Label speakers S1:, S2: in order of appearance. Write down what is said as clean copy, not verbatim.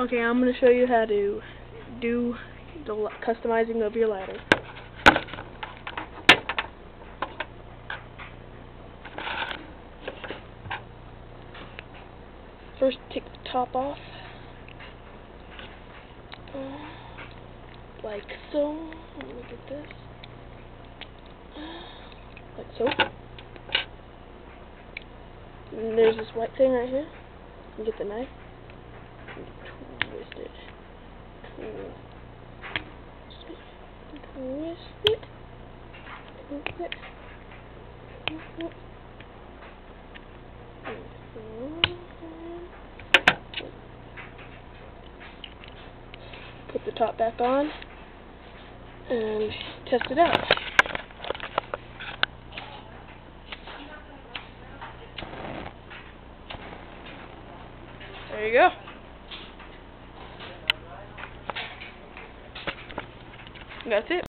S1: Okay, I'm going to show you how to do the customizing of your ladder. First, take the top off, like so. Let me get this, like so. And there's this white thing right here. You get the knife, and twist it, twist it, twist it. Put the top back on and test it out. There you go. That's it.